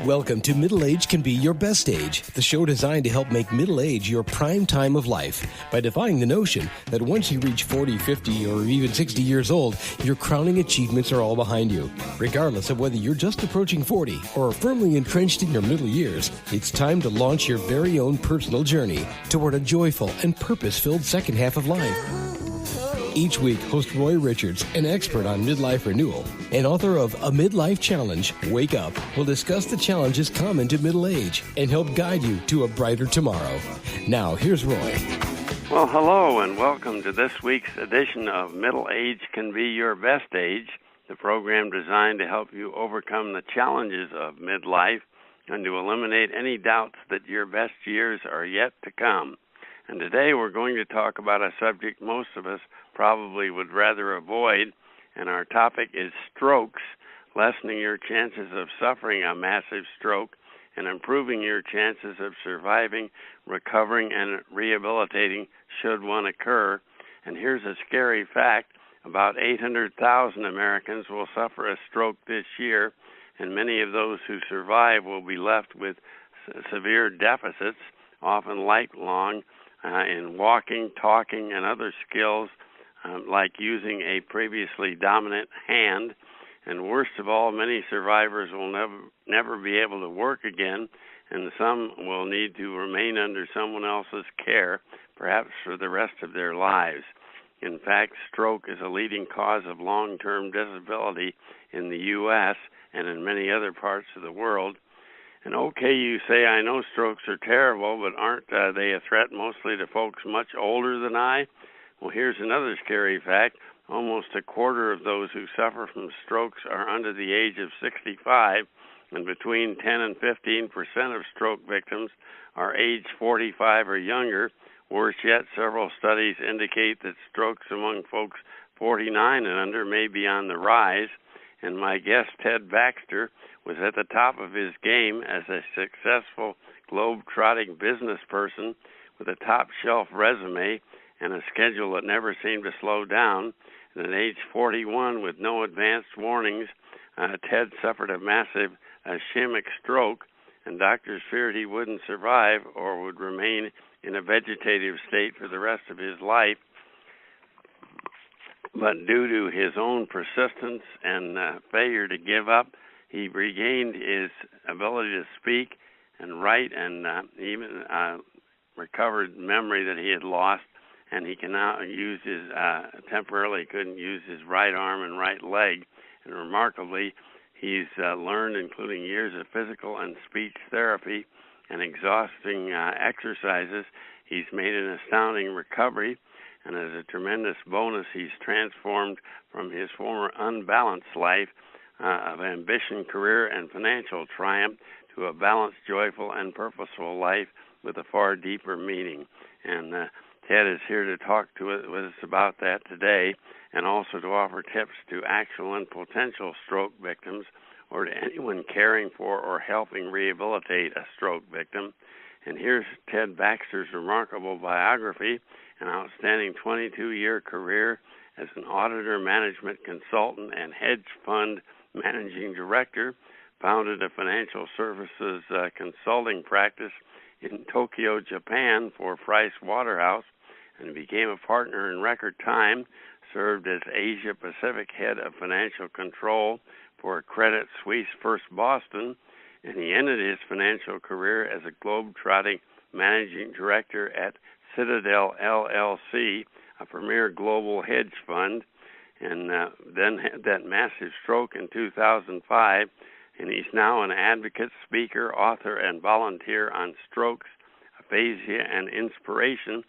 Welcome to Middle Age Can Be Your Best Age, the show designed to help make middle age your prime time of life by defying the notion that once you reach 40, 50, or even 60 years old, your crowning achievements are all behind you. Regardless of whether you're just approaching 40 or are firmly entrenched in your middle years, it's time to launch your very own personal journey toward a joyful and purpose-filled second half of life. Each week, host Roy Richards, an expert on midlife renewal and author of A Midlife Challenge, Wake Up, will discuss the challenges common to middle age and help guide you to a brighter tomorrow. Now, here's Roy. Well, hello, and welcome to this week's edition of Middle Age Can Be Your Best Age, the program designed to help you overcome the challenges of midlife and to eliminate any doubts that your best years are yet to come. And today we're going to talk about a subject most of us probably would rather avoid, and our topic is strokes, lessening your chances of suffering a massive stroke and improving your chances of surviving, recovering, and rehabilitating should one occur. And here's a scary fact. About 800,000 Americans will suffer a stroke this year, and many of those who survive will be left with severe deficits, often lifelong, in walking, talking, and other skills, like using a previously dominant hand. And worst of all, many survivors will never be able to work again, and some will need to remain under someone else's care, perhaps for the rest of their lives. In fact, stroke is a leading cause of long-term disability in the U.S. and in many other parts of the world. And okay, you say, I know strokes are terrible, but aren't they a threat mostly to folks much older than I? Well, here's another scary fact. Almost a quarter of those who suffer from strokes are under the age of 65, and between 10 and 15% of stroke victims are age 45 or younger. Worse yet, several studies indicate that strokes among folks 49 and under may be on the rise. And my guest, Ted Baxter, was at the top of his game as a successful globe-trotting business person with a top-shelf resume and a schedule that never seemed to slow down. And at age 41, with no advanced warnings, Ted suffered a massive ischemic stroke, and doctors feared he wouldn't survive or would remain in a vegetative state for the rest of his life. But due to his own persistence and failure to give up, he regained his ability to speak and write, and even recovered memory that he had lost. And he can now use his, temporarily couldn't use his right arm and right leg. And remarkably, he's learned, including years of physical and speech therapy and exhausting exercises, he's made an astounding recovery. And as a tremendous bonus, he's transformed from his former unbalanced life of ambition, career, and financial triumph to a balanced, joyful, and purposeful life with a far deeper meaning. And Ted is here to talk with us about that today, and also to offer tips to actual and potential stroke victims or to anyone caring for or helping rehabilitate a stroke victim. And here's Ted Baxter's remarkable biography, an outstanding 22-year career as an auditor, management consultant, and hedge fund managing director, founded a financial services consulting practice in Tokyo, Japan for Price Waterhouse, and became a partner in record time, served as Asia Pacific head of financial control for Credit Suisse First Boston, and he ended his financial career as a globe-trotting managing director at Citadel LLC, a premier global hedge fund, and then had that massive stroke in 2005, and he's now an advocate, speaker, author, and volunteer on strokes, aphasia, and inspiration,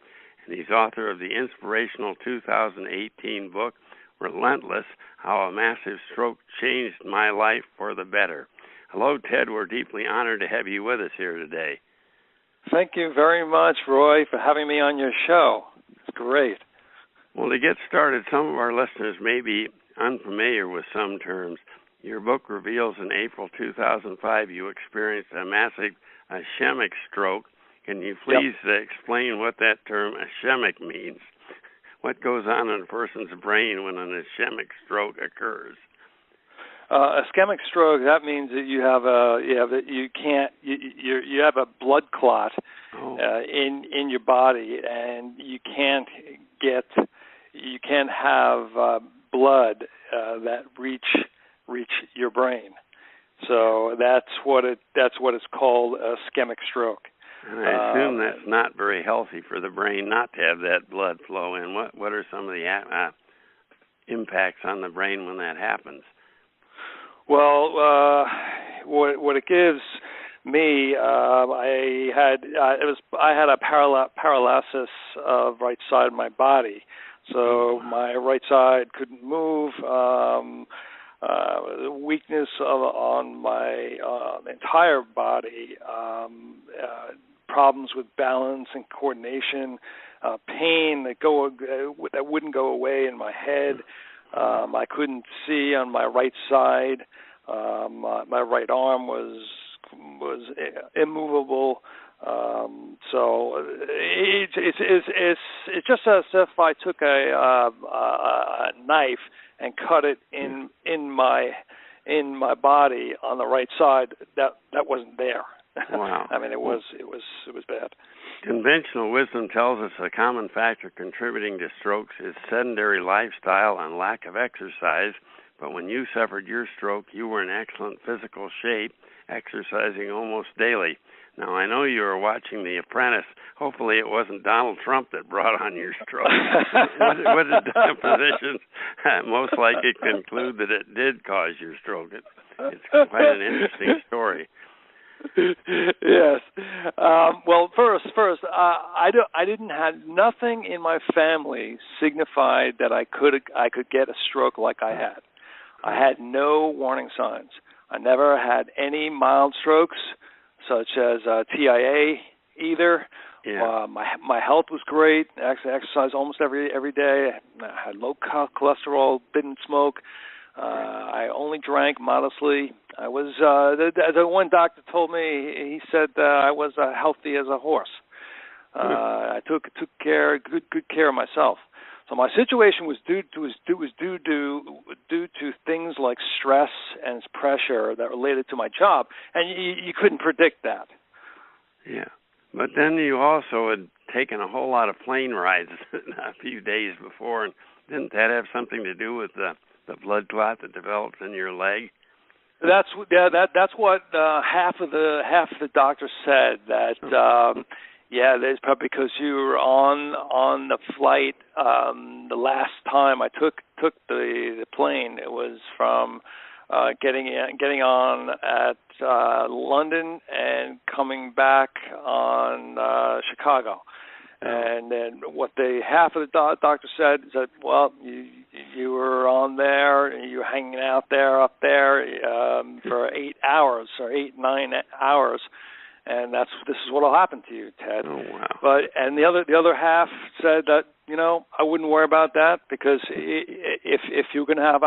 and he's author of the inspirational 2018 book, Relentless, How a Massive Stroke Changed My Life for the Better. Hello, Ted. We're deeply honored to have you with us here today. Thank you very much, Roy, for having me on your show. It's great. Well, to get started, some of our listeners may be unfamiliar with some terms. Your book reveals in April 2005 you experienced a massive ischemic stroke. Can you please explain what that term ischemic means? What goes on in a person's brain when an ischemic stroke occurs? Ischemic stroke, that means that you have a blood clot in your body, and you can't have blood that reach your brain. So that's what it's called, ischemic stroke. And I assume that's not very healthy for the brain not to have that blood flow in. What are some of the impacts on the brain when that happens? Well, what it gives me, I had a paralysis of right side of my body, so my right side couldn't move. Weakness on my entire body, problems with balance and coordination, pain that wouldn't go away in my head. I couldn't see on my right side. My right arm was immovable. So it's just as if I took a knife and cut it in my body on the right side. That wasn't there. Wow. I mean, it was bad. Conventional wisdom tells us a common factor contributing to strokes is sedentary lifestyle and lack of exercise. But when you suffered your stroke, you were in excellent physical shape, exercising almost daily. Now, I know you were watching The Apprentice. Hopefully it wasn't Donald Trump that brought on your stroke. What did the physicians most likely conclude that it did cause your stroke? It's quite an interesting story. Yes. Well, first, I didn't have nothing in my family signified that I could get a stroke like I had. I had no warning signs. I never had any mild strokes, such as TIA either. Yeah. My health was great. I exercised almost every day. I had low cholesterol, didn't smoke. I only drank modestly. I was the one doctor told me, he said I was healthy as a horse. I took good care of myself. So my situation was due to things like stress and pressure that related to my job, and you couldn't predict that. Yeah, but then you also had taken a whole lot of plane rides a few days before, and didn't that have something to do with the blood clot that developed in your leg? That's what half of the doctors said, that there's probably because you were on the flight the last time I took the plane. It was from getting on at London and coming back on Chicago. And then what half of the doctor said is that, well, you were on there, you were hanging out there, up there for 8 hours or 9 hours, and this is what will happen to you, Ted. Oh, wow. And the other half said that, I wouldn't worry about that, because if you're going to have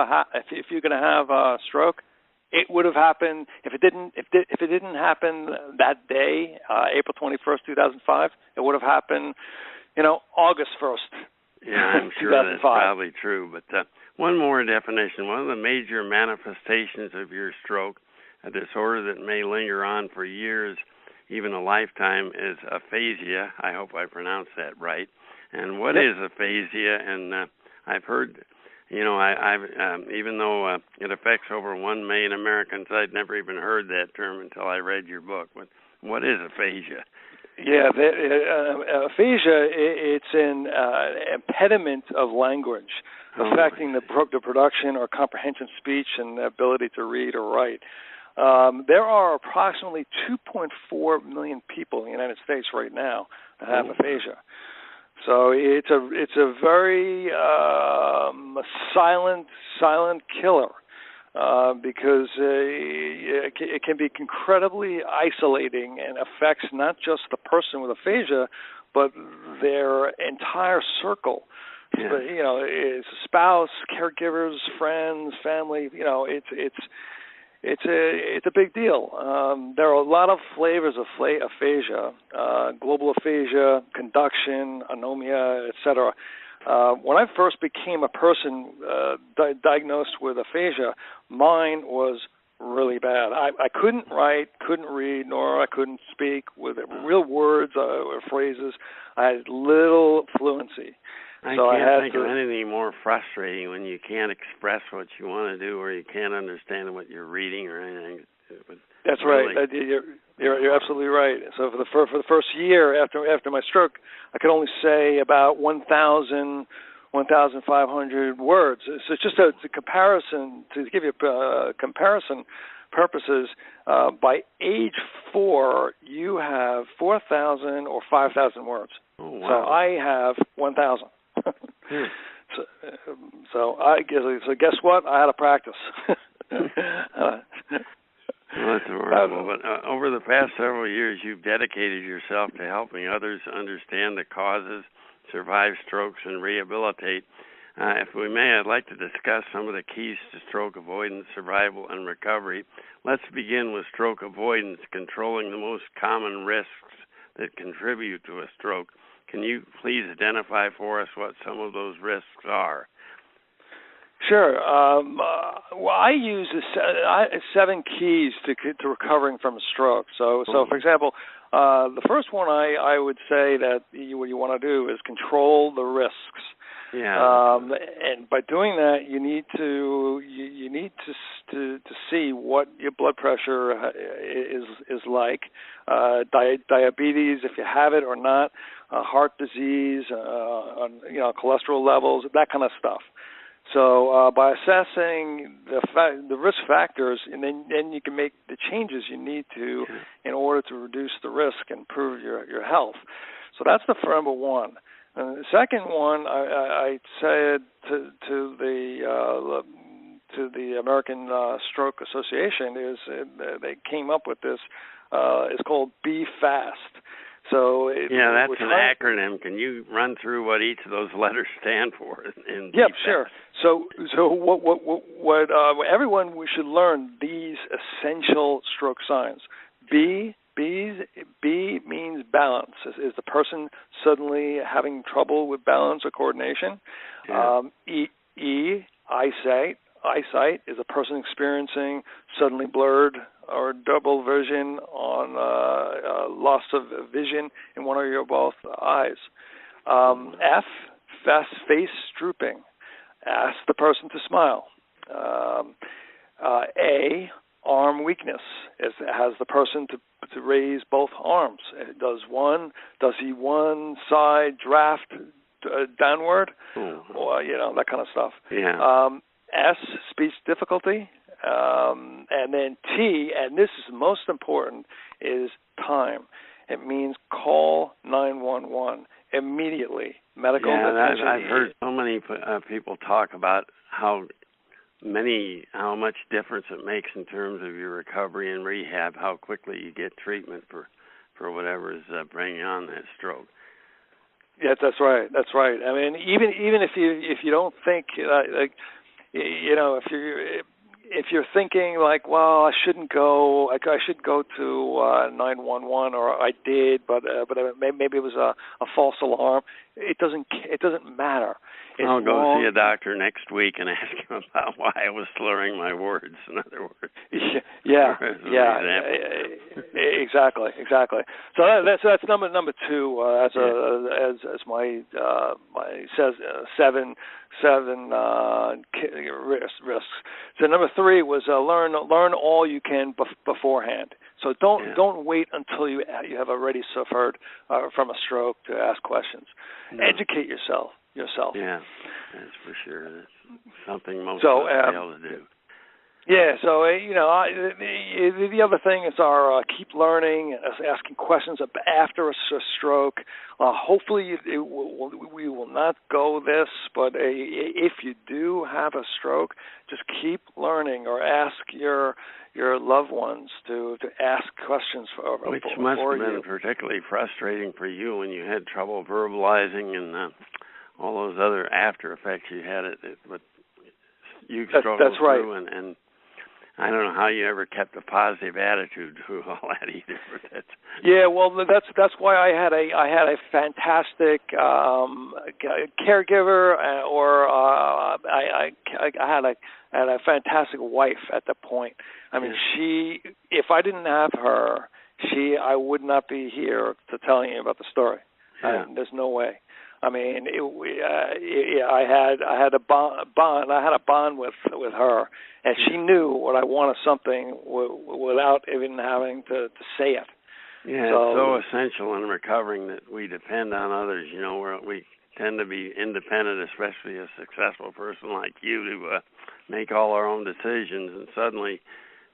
a stroke, it would have happened. If it didn't happen that day, April 21st, 2005, it would have happened, August 1st. Yeah, I'm sure that's probably true. But one more definition. One of the major manifestations of your stroke, a disorder that may linger on for years, even a lifetime, is aphasia. I hope I pronounced that right. And what is aphasia? And I've heard, I've even though it affects over 1 million Americans, I'd never even heard that term until I read your book. But what is aphasia? Yeah, aphasia, it's an impediment of language affecting the production or comprehension of speech and the ability to read or write. There are approximately 2.4 million people in the United States right now that have aphasia. So it's a very silent killer. Because it can be incredibly isolating and affects not just the person with aphasia, but their entire circle. Yeah. It's a spouse, caregivers, friends, family. It's a big deal. There are a lot of flavors of aphasia: global aphasia, conduction, anomia, etc. When I first became a person diagnosed with aphasia, mine was really bad. I couldn't write, couldn't read, nor I couldn't speak with real words or phrases. I had little fluency. I can't think of anything more frustrating when you can't express what you want to do, or you can't understand what you're reading or anything. That's really right. You're absolutely right. So for the first year after my stroke, I could only say about 1,500 words. So it's just a comparison, to give you comparison purposes. By age 4, you have 4,000 or 5,000 words. Oh, wow. So I have 1,000. So guess what? I had to practice. Well, that's horrible. But over the past several years, you've dedicated yourself to helping others understand the causes, survive strokes, and rehabilitate. If we may, I'd like to discuss some of the keys to stroke avoidance, survival, and recovery. Let's begin with stroke avoidance, controlling the most common risks that contribute to a stroke. Can you please identify for us what some of those risks are? Sure. Well, I use 7 keys to recovering from a stroke. So for example, the first one I would say that what you want to do is control the risks. Yeah. And by doing that, you need to see what your blood pressure is like, diabetes if you have it or not, heart disease, cholesterol levels, that kind of stuff. So by assessing the risk factors, and then you can make the changes you need to in order to reduce the risk and improve your health. So that's the number one. And the second one, I said to the American Stroke Association is they came up with this. It's called Be Fast. So that's an acronym. Can you run through what each of those letters stand for? Yep, sure. So what everyone should learn these essential stroke signs. B means balance. Is the person suddenly having trouble with balance or coordination? Yeah. E, eyesight is a person experiencing suddenly blurred or double vision on loss of vision in one or your both eyes. F, face drooping. Ask the person to smile. A, arm weakness. Has the person to raise both arms. Does he one side draft downward? Or, that kind of stuff. Yeah. S, speech difficulty. And then T, and this is most important, is time. It means call 911 immediately. Medical attention. I've heard so many people talk about how much difference it makes in terms of your recovery and rehab, how quickly you get treatment for whatever is bringing on that stroke. Yes, that's right. That's right. I mean, even if you don't think if you're thinking like, well, I shouldn't go, I should go to 911, or I did, but maybe it was a false alarm. It doesn't matter. I'll go see a doctor next week and ask him about why I was slurring my words. In other words. Yeah. Exactly. So that's number 2. As my says 7 risks. So number 3 was learn all you can beforehand. So don't wait until you have already suffered from a stroke to ask questions. No. Educate yourself. Yeah, that's for sure. That's something most of us fail to do. Yeah, so the other thing is our keep learning, asking questions after a stroke. Hopefully we will not go this, but if you do have a stroke, just keep learning or ask your loved ones to ask questions which must have been particularly frustrating for you when you had trouble verbalizing and all those other after effects you had. But you struggled through and I don't know how you ever kept a positive attitude through all that either. But yeah, well, that's why I had a fantastic caregiver, or I had a fantastic wife at the point. I mean, if I didn't have her, I would not be here to tell you about the story. Yeah. There's no way. I mean, I had a bond. I had a bond with her, and she knew what I wanted, something without even having to say it. Yeah, it's so essential in recovering that we depend on others. You know, we tend to be independent, especially a successful person like you, to make all our own decisions, and suddenly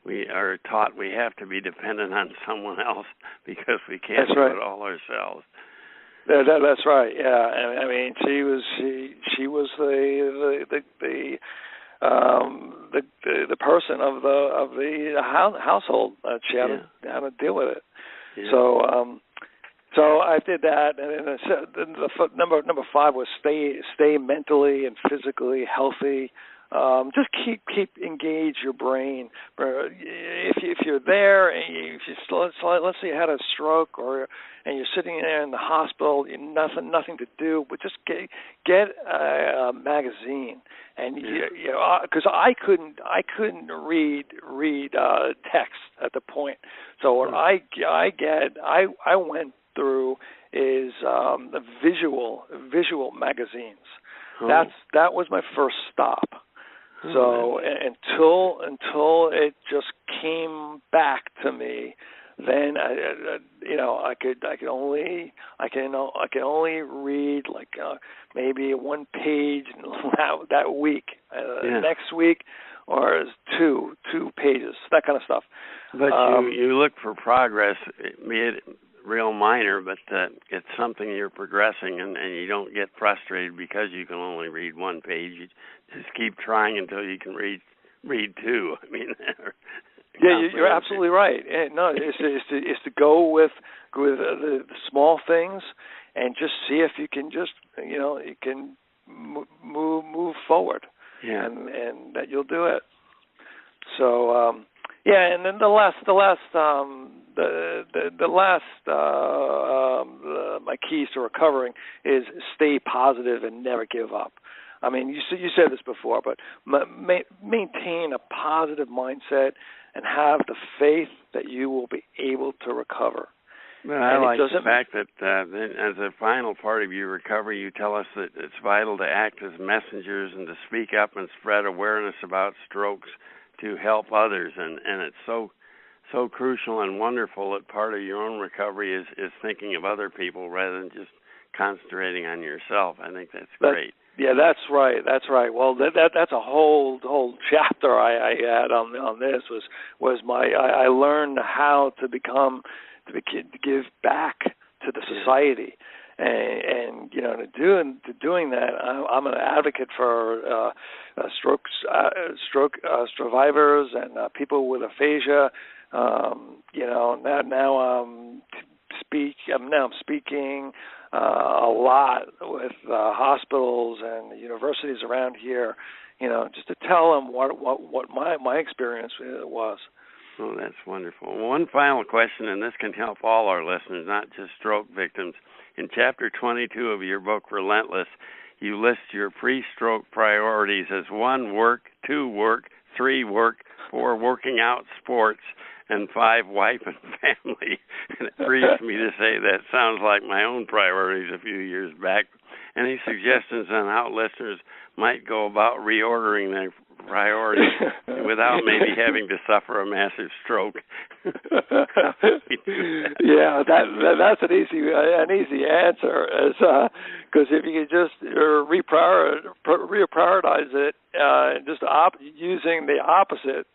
we are taught we have to be dependent on someone else because we can't do it all ourselves. That's right. Yeah, I mean, she was the person of the household. She had to deal with it. Yeah. So I did that, and then the number 5 was stay mentally and physically healthy. Just keep engage your brain. If you're there, and let's say you had a stroke, and you're sitting there in the hospital, nothing to do, but just get a magazine, and because I couldn't read text at the point. So what I went through is the visual magazines. That was my first stop. So until it just came back to me, then I can only read like maybe 1 page that week. Next week, or 2 pages, that kind of stuff. But you look for progress, be it real minor, but it's something you're progressing, and you don't get frustrated because you can only read 1 page. You just keep trying until you can read 2. I mean, you're absolutely right. No, it's to go with the small things and just see if you can you can move forward. Yeah, and that you'll do it. So and then the last my keys to recovering is stay positive and never give up. I mean, you said this before, but maintain a positive mindset and have the faith that you will be able to recover. Well, I like the fact that as a final part of your recovery, you tell us that it's vital to act as messengers and to speak up and spread awareness about strokes to help others, and it's so crucial and wonderful that part of your own recovery is thinking of other people rather than just concentrating on yourself. I think that's great. Yeah, that's right. Well, that's a whole chapter I had on this was I learned how to give back to the society, and to doing that, I'm an advocate for stroke survivors and people with aphasia. Now I'm speaking a lot with hospitals and universities around here, just to tell them what my experience was. Oh, that's wonderful. Well, one final question, and this can help all our listeners, not just stroke victims. In Chapter 22 of your book, Relentless, you list your pre-stroke priorities as 1, work, 2, work, 3, work, 4, working out, sports, and 5, wife and family. And it grieves me to say that sounds like my own priorities a few years back. Any suggestions on how listeners might go about reordering their priorities without maybe having to suffer a massive stroke? Yeah, that's an easy answer. Because if you could just reprioritize it, just using the opposite,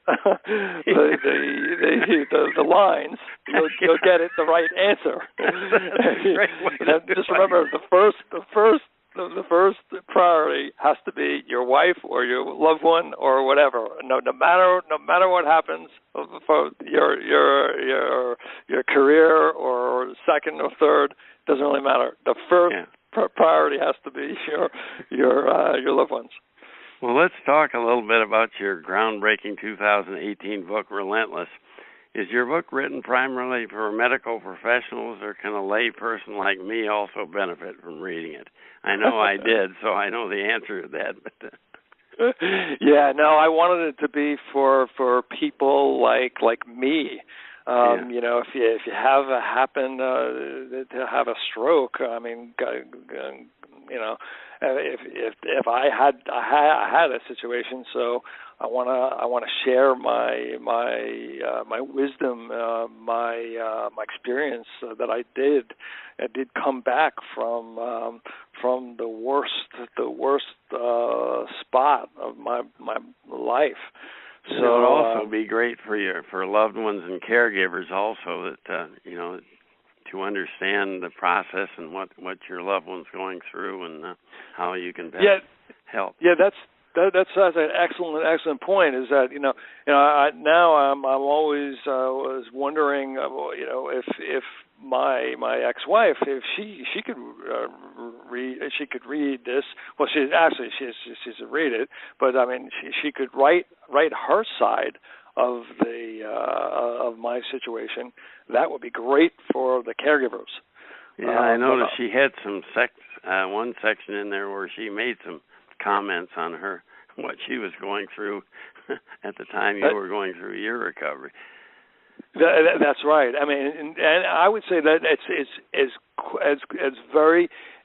the lines, you'll get it the right answer. Just remember, the first priority has to be your wife or your loved one or whatever. No matter what happens for your career or second or third, doesn't really matter. The first priority has to be your loved ones. Well, let's talk a little bit about your groundbreaking 2018 book, Relentless. Is your book written primarily for medical professionals, or can a lay person like me also benefit from reading it? I know I did, so I know the answer to that. But yeah, no, I wanted it to be for people like me. You know, if you have to have a stroke, I mean, you know, if I had a situation, so I want to share my wisdom, my experience that I did come back from the worst spot of my life. So it would also be great for loved ones and caregivers also that you know, to understand the process and what your loved one's going through and how you can best help. Yeah, that's an excellent point. Is that I'm always was wondering if my ex-wife, if she could read this. Well, she's read it, but I mean she could write her side of of my situation. That would be great for the caregivers. Yeah, I noticed she had some one section in there where she made some comments on what she was going through at the time you were going through your recovery. That's right. I mean, and I would say that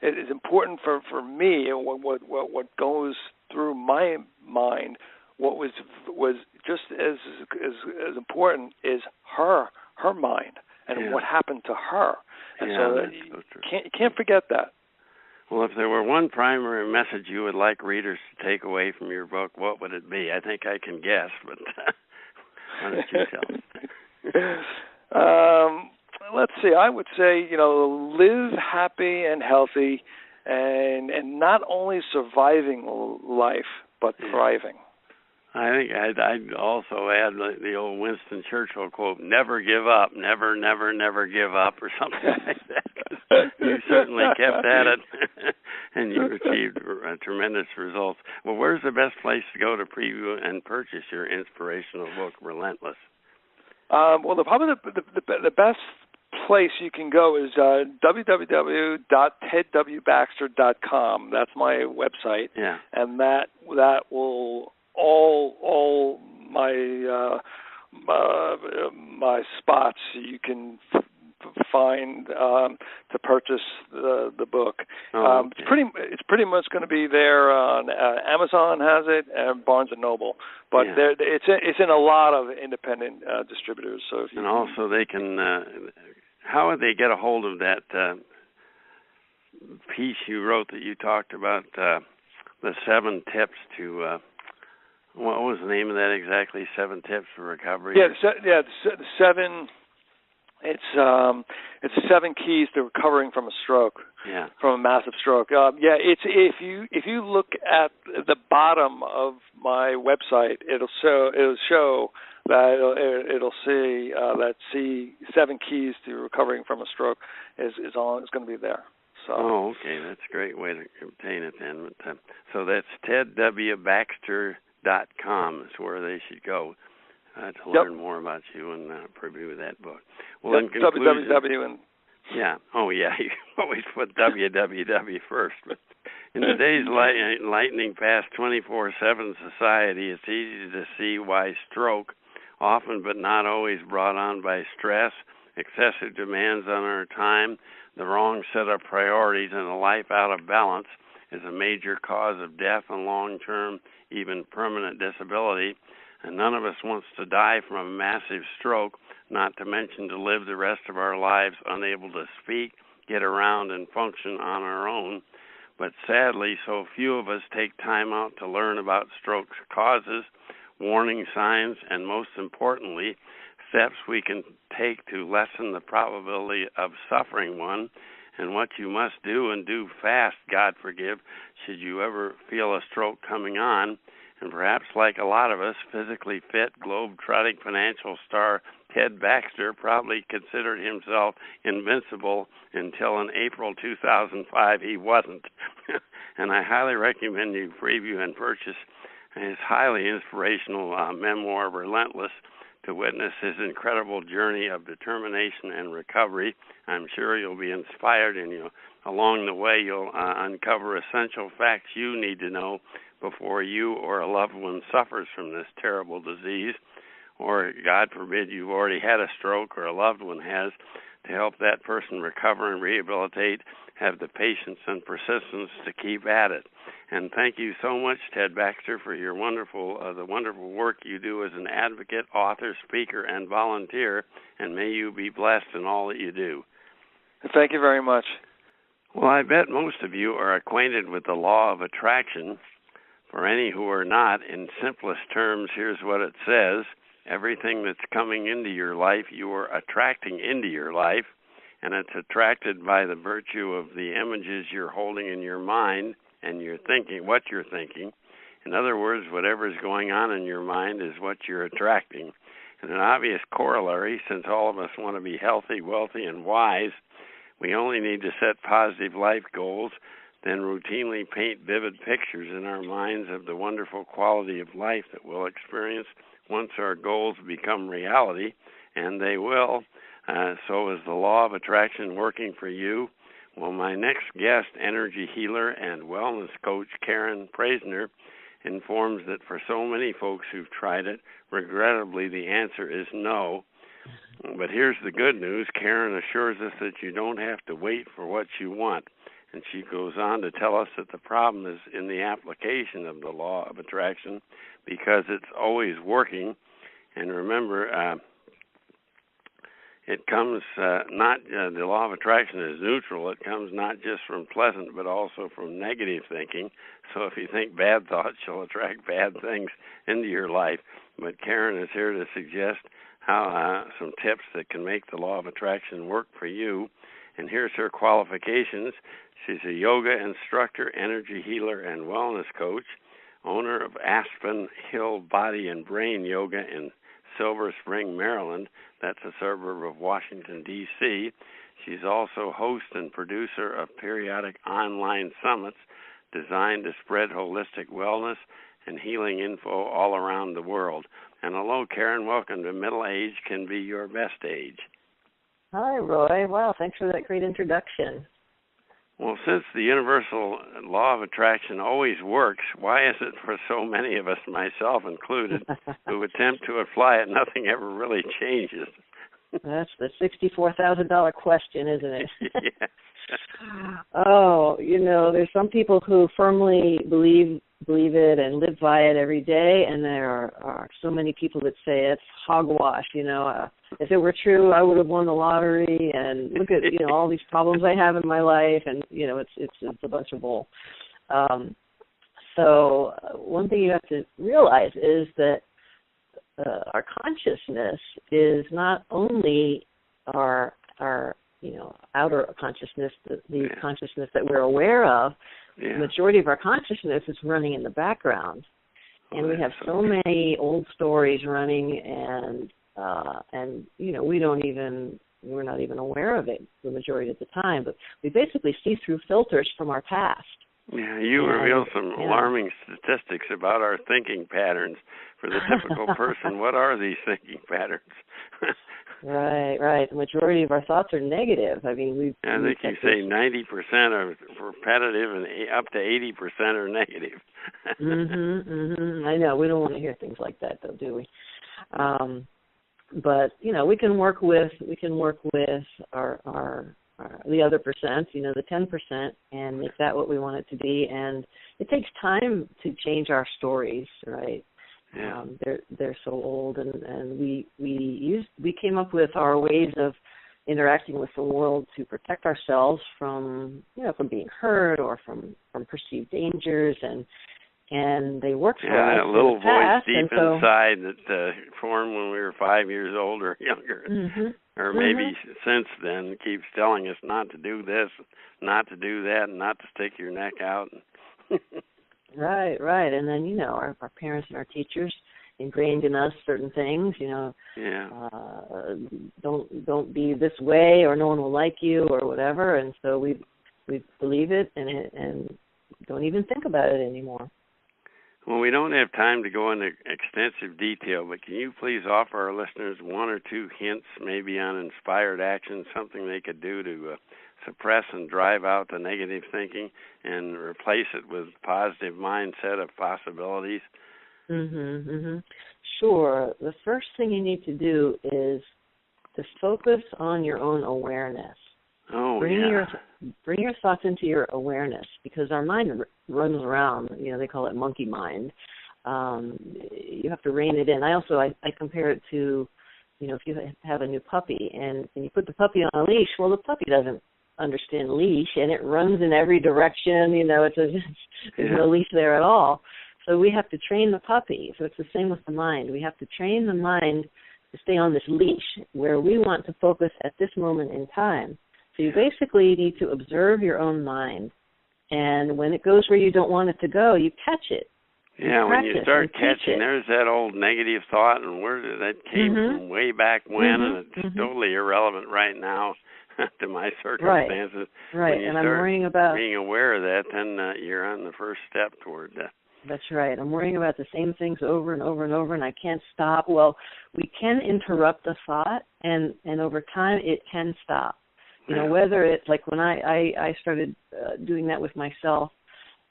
it's important for me. What goes through my mind, what was just as important is her mind and what happened to her. And so you can't forget that. Well, if there were one primary message you would like readers to take away from your book, what would it be? I think I can guess, but why don't you tell us? Let's see. I would say, live happy and healthy, and not only surviving life, but thriving. I think I'd also add the old Winston Churchill quote, never give up, never, never, never give up, or something like that. You certainly kept at it, and you achieved tremendous results. Well, where's the best place to go to preview and purchase your inspirational book, Relentless? Well, probably the best place you can go is www.tedwbaxter.com. That's my website, and that will all my spots you can find to purchase the book. It's pretty much going to be there on Amazon has it and Barnes and Noble, but it's in a lot of independent distributors. So if they can. How would they get a hold of that piece you wrote that you talked about the 7 tips to? What was the name of that exactly? 7 tips for recovery. The 7. It's 7 keys to recovering from a stroke. From a massive stroke. It's if you look at the bottom of my website, it'll show that it'll see that 7 keys to recovering from a stroke is going to be there. So. Oh, okay, that's a great way to obtain it then. So that's tedwbaxter.com is where they should go to learn more about you and preview that book. Well, in conclusion, www and you always put www first. But in today's lightning fast 24/7 society, it's easy to see why stroke, often but not always brought on by stress, excessive demands on our time, the wrong set of priorities, and a life out of balance, is a major cause of death and long-term, even permanent disability. And none of us wants to die from a massive stroke, not to mention to live the rest of our lives unable to speak, get around, and function on our own. But sadly, so few of us take time out to learn about stroke's causes, warning signs, and most importantly, steps we can take to lessen the probability of suffering one, and what you must do, and do fast, God forgive, should you ever feel a stroke coming on. And perhaps like a lot of us, physically fit, globe-trotting financial star Ted Baxter probably considered himself invincible until in April 2005 he wasn't. and I highly recommend you preview and purchase his highly inspirational memoir, Relentless, to witness his incredible journey of determination and recovery. I'm sure you'll be inspired, and along the way you'll uncover essential facts you need to know before you or a loved one suffers from this terrible disease, or God forbid you've already had a stroke or a loved one has, to help that person recover and rehabilitate, have the patience and persistence to keep at it. And thank you so much, Ted Baxter, for your the wonderful work you do as an advocate, author, speaker, and volunteer, and may you be blessed in all that you do. Thank you very much. Well, I bet most of you are acquainted with the law of attraction. For any who are not, in simplest terms, here's what it says. Everything that's coming into your life, you are attracting into your life, and it's attracted by the virtue of the images you're holding in your mind and you're thinking, what you're thinking. In other words, whatever's going on in your mind is what you're attracting. And an obvious corollary, since all of us want to be healthy, wealthy, and wise, we only need to set positive life goals, then routinely paint vivid pictures in our minds of the wonderful quality of life that we'll experience once our goals become reality, and they will. So is the law of attraction working for you? Well, my next guest, energy healer and wellness coach Karen Preysnar, informs that for so many folks who've tried it, regrettably the answer is no. But here's the good news. Karen assures us that you don't have to wait for what you want. And she goes on to tell us that the problem is in the application of the law of attraction, because it's always working. And remember, it comes the law of attraction is neutral. It comes not just from pleasant, but also from negative thinking. So if you think bad thoughts, you'll attract bad things into your life. But Karen is here to suggest how some tips that can make the law of attraction work for you. And here's her qualifications. She's a yoga instructor, energy healer, and wellness coach, owner of Aspen Hill Body and Brain Yoga in Silver Spring, Maryland. That's a suburb of Washington, D.C. She's also host and producer of periodic online summits designed to spread holistic wellness and healing info all around the world. And hello, Karen. Welcome to Middle Age Can Be Your Best Age. Hi, Roy. Wow, thanks for that great introduction. Well, since the universal law of attraction always works, why is it for so many of us, myself included, who attempt to apply it, nothing ever really changes? That's the $64,000 question, isn't it? Yeah. Oh, there's some people who firmly believe it and live by it every day, and there are so many people that say it's hogwash. If it were true, I would have won the lottery, and look at all these problems I have in my life, and it's a bunch of bull. So one thing you have to realize is that our consciousness is not only our outer consciousness, the consciousness that we're aware of. Yeah. The majority of our consciousness is running in the background, and we have so many old stories running, and we're not even aware of it the majority of the time. But we basically see through filters from our past. Yeah, you reveal some alarming statistics about our thinking patterns. For the typical person, what are these thinking patterns? Right. The majority of our thoughts are negative. I think you say 90% are repetitive and up to 80% are negative. I know. We don't want to hear things like that, though, do we? But we can work with our the other percent, the 10%, and make that what we want it to be. And it takes time to change our stories, right? Yeah. They're so old, and we came up with our ways of interacting with the world to protect ourselves from being hurt or from perceived dangers, and they work for us. That little voice deep inside that formed when we were 5 years old or younger, or maybe since then, keeps telling us not to do this, not to do that, and not to stick your neck out. Right. And then, our parents and our teachers ingrained in us certain things, don't be this way or no one will like you or whatever. And so we believe it, and don't even think about it anymore. Well, we don't have time to go into extensive detail, but can you please offer our listeners one or two hints, maybe on inspired action, something they could do to suppress and drive out the negative thinking and replace it with positive mindset of possibilities? Sure. The first thing you need to do is to focus on your own awareness. Bring your thoughts into your awareness, because our mind runs around. They call it monkey mind. You have to rein it in. I compare it to, if you have a new puppy and you put the puppy on a leash. Well, the puppy doesn't understand leash, and it runs in every direction. There's no leash there at all. So we have to train the puppy. So it's the same with the mind. We have to train the mind to stay on this leash where we want to focus at this moment in time. So you basically need to observe your own mind, and when it goes where you don't want it to go, you catch it. Yeah, when you start catching, there's that old negative thought, and where that came from way back when, and it's totally irrelevant right now to my circumstances. Right. When you I'm worrying about being aware of that, then you're on the first step toward that. That's right. I'm worrying about the same things over and over and over, and I can't stop. Well, we can interrupt the thought, and over time it can stop. Whether it's like when I started doing that with myself,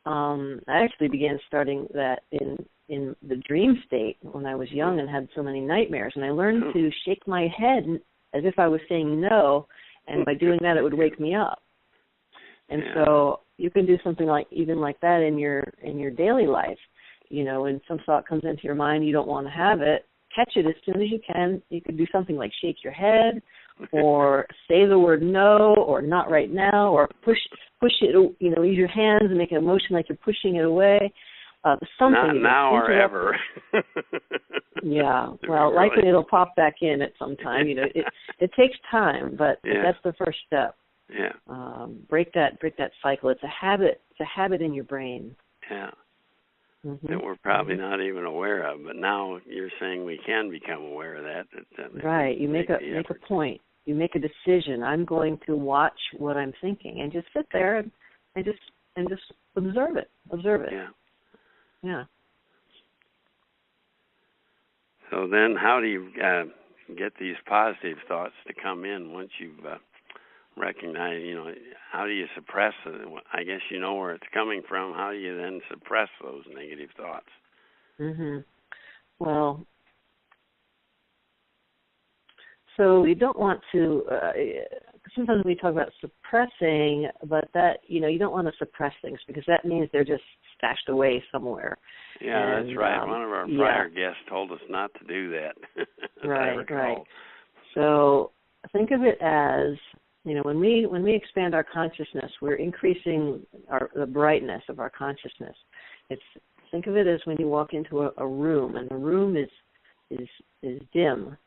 I actually began starting that in the dream state when I was young and had so many nightmares. And I learned to shake my head as if I was saying no, and by doing that it would wake me up. And so you can do something like that in your daily life. When some thought comes into your mind, you don't want to have it, catch it as soon as you can. You could do something like shake your head, or say the word no, or not right now, or push it. Use your hands and make a motion like you're pushing it away. Something. Not now or ever. Yeah. Well, likely it'll pop back in at some time. It takes time, but that's the first step. Yeah. Break that cycle. It's a habit. It's a habit in your brain. Yeah. That we're probably not even aware of, but now you're saying we can become aware of that. Right. You make a point. You make a decision. I'm going to watch what I'm thinking, and just sit there and just observe it. Yeah. Yeah. So then, how do you get these positive thoughts to come in once you've recognized? How do you suppress it? I guess you know where it's coming from. How do you then suppress those negative thoughts? Well, so you don't want to. Sometimes we talk about suppressing, but that you don't want to suppress things, because that means they're just stashed away somewhere. Yeah, that's right. One of our prior guests told us not to do that. Right. So think of it as, when we expand our consciousness, we're increasing the brightness of our consciousness. Think of it as when you walk into a room, and the room is dim.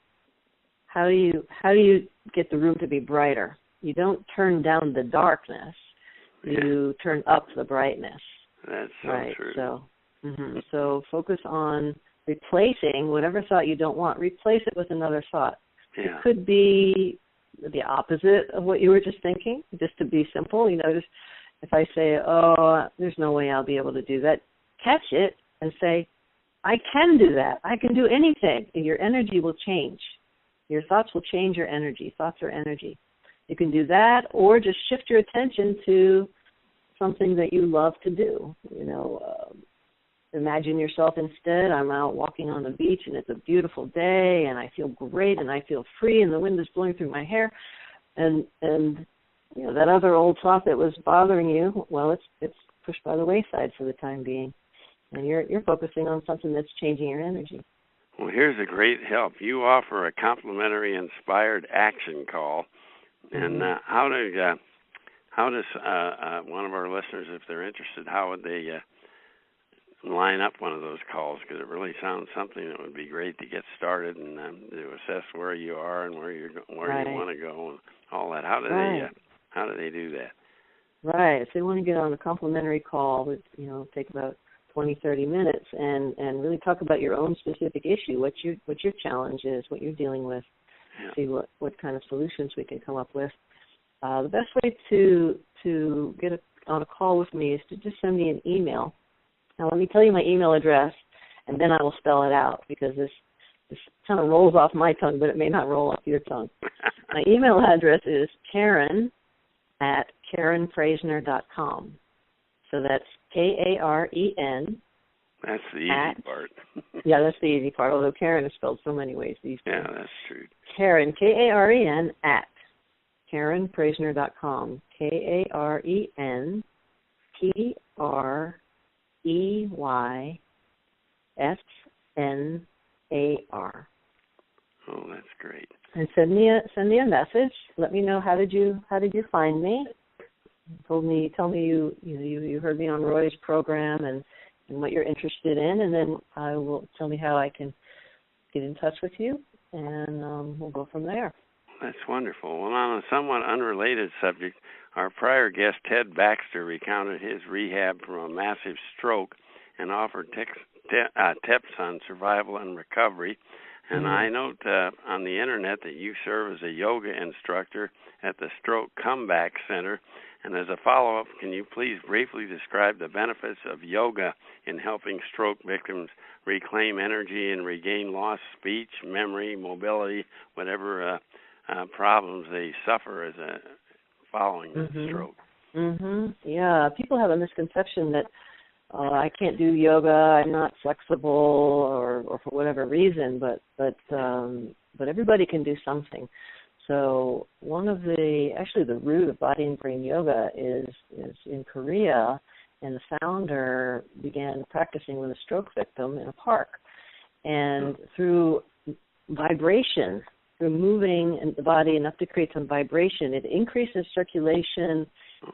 How do you get the room to be brighter? You don't turn down the darkness. You turn up the brightness. That's so true. So focus on replacing whatever thought you don't want. Replace it with another thought. Yeah. It could be the opposite of what you were just thinking, just to be simple. Just if I say, there's no way I'll be able to do that, catch it and say, I can do that. I can do anything. And your energy will change. Your thoughts will change your energy. Thoughts are energy. You can do that, or just shift your attention to something that you love to do. Imagine yourself instead, I'm out walking on the beach, and it's a beautiful day, and I feel great, and I feel free, and the wind is blowing through my hair, and that other old thought that was bothering you, well, it's pushed by the wayside for the time being, and you're focusing on something that's changing your energy. Well, here's a great help. You offer a complimentary inspired action call, and how does one of our listeners, if they're interested, how would they line up one of those calls? Because it really sounds something that would be great to get started and to assess where you are and where you want to go and all that. How do they do that? Right. If they want to get on a complimentary call, take about 20-30 minutes and really talk about your own specific issue, what your challenge is, what you're dealing with, see what kind of solutions we can come up with. The best way to get a on a call with me is to just send me an email. Now, let me tell you my email address, and then I will spell it out, because this kind of rolls off my tongue, but it may not roll off your tongue. My email address is Karen@KarenPreysnar.com. So that's Karen. That's the easy part. Yeah, that's the easy part, although Karen is spelled so many ways these days. Yeah, that's true. Karen, Karen, at KarenPreysnar.com. KarenPreysnar. Oh, that's great. And send me a message. Let me know how did you find me. Tell me you heard me on Roy's program and what you're interested in, and then tell me how I can get in touch with you, and we'll go from there. That's wonderful. Well, on a somewhat unrelated subject, our prior guest, Ted Baxter, recounted his rehab from a massive stroke and offered tips on survival and recovery. And I note on the Internet that you serve as a yoga instructor at the Stroke Comeback Center. And as a follow-up, can you please briefly describe the benefits of yoga in helping stroke victims reclaim energy and regain lost speech, memory, mobility, whatever problems they suffer following the stroke? Yeah, people have a misconception that I can't do yoga, I'm not flexible, or for whatever reason, but everybody can do something. So the root of body and brain yoga is in Korea, and the founder began practicing with a stroke victim in a park. And through vibration, through moving the body enough to create some vibration, it increases circulation,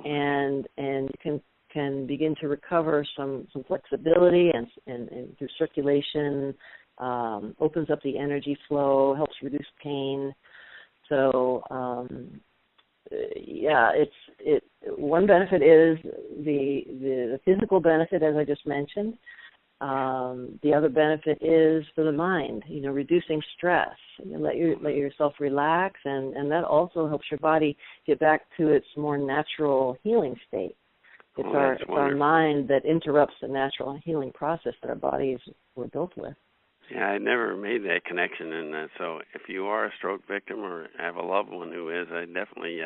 and you can begin to recover some flexibility, and through circulation opens up the energy flow, helps reduce pain. So one benefit is the physical benefit, as I just mentioned. The other benefit is for the mind, reducing stress. Let yourself relax, and that also helps your body get back to its more natural healing state. It's our mind that interrupts the natural healing process that our bodies were built with. Yeah, I never made that connection, and so if you are a stroke victim or have a loved one who is, I definitely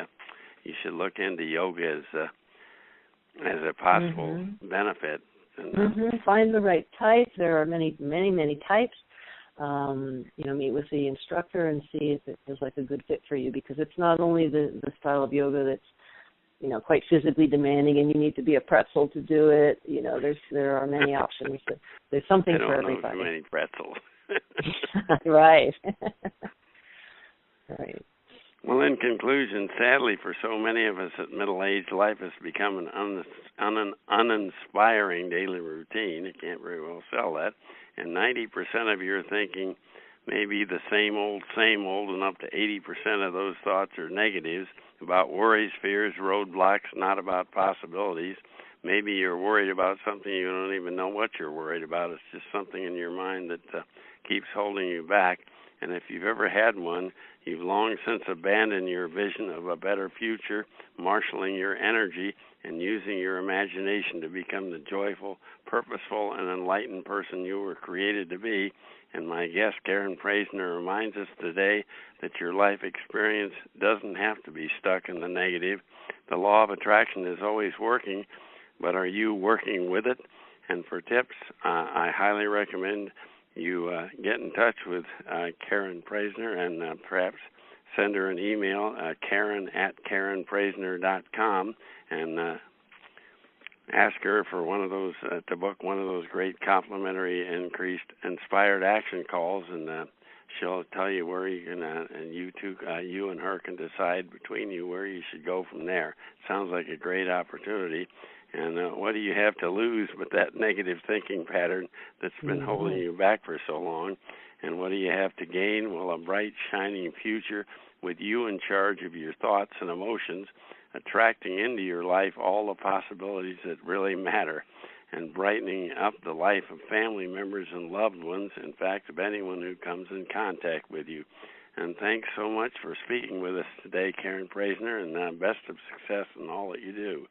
you should look into yoga as a possible benefit. And, Find the right type. There are many, many, many types. Meet with the instructor and see if it feels like a good fit for you, because it's not only the style of yoga that's quite physically demanding, and you need to be a pretzel to do it. There are many options. There's something for everybody. I don't know too many pretzels. Right. Right. Well, in conclusion, sadly for so many of us at middle age, life has become an uninspiring daily routine. You can't very well sell that. And 90% of your thinking may be the same old, and up to 80% of those thoughts are negatives, about worries, fears, roadblocks, not about possibilities. Maybe you're worried about something you don't even know what you're worried about. It's just something in your mind that keeps holding you back. And if you've ever had one, you've long since abandoned your vision of a better future, marshaling your energy and using your imagination to become the joyful, purposeful, and enlightened person you were created to be. And my guest, Karen Preysnar, reminds us today that your life experience doesn't have to be stuck in the negative. The law of attraction is always working, but are you working with it? And for tips, I highly recommend you get in touch with Karen Preysnar and perhaps send her an email, Karen@KarenPreysnar.com, and ask her for one of those to book one of those great complimentary inspired action calls, and she'll tell you where you can, and you and her can decide between you where you should go from there. Sounds like a great opportunity. And what do you have to lose but that negative thinking pattern that's been holding you back for so long? And what do you have to gain? Well, a bright, shining future with you in charge of your thoughts and emotions, attracting into your life all the possibilities that really matter, and brightening up the life of family members and loved ones, in fact, of anyone who comes in contact with you. And thanks so much for speaking with us today, Karen Preysnar, and best of success in all that you do.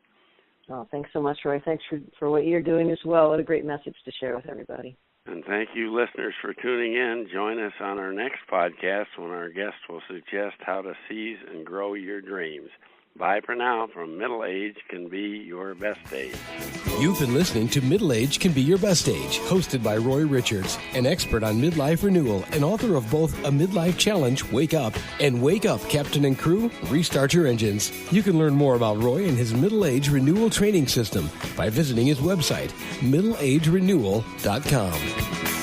Oh, thanks so much, Roy. Thanks for what you're doing as well. What a great message to share with everybody. And thank you, listeners, for tuning in. Join us on our next podcast when our guest will suggest how to seize and grow your dreams. Bye for now from Middle Age Can Be Your Best Age. You've been listening to Middle Age Can Be Your Best Age, hosted by Roy Richards, an expert on midlife renewal and author of both A Midlife Challenge, Wake Up, and Wake Up, Captain and Crew, Restart Your Engines. You can learn more about Roy and his Middle Age Renewal Training System by visiting his website, middleagerenewal.com.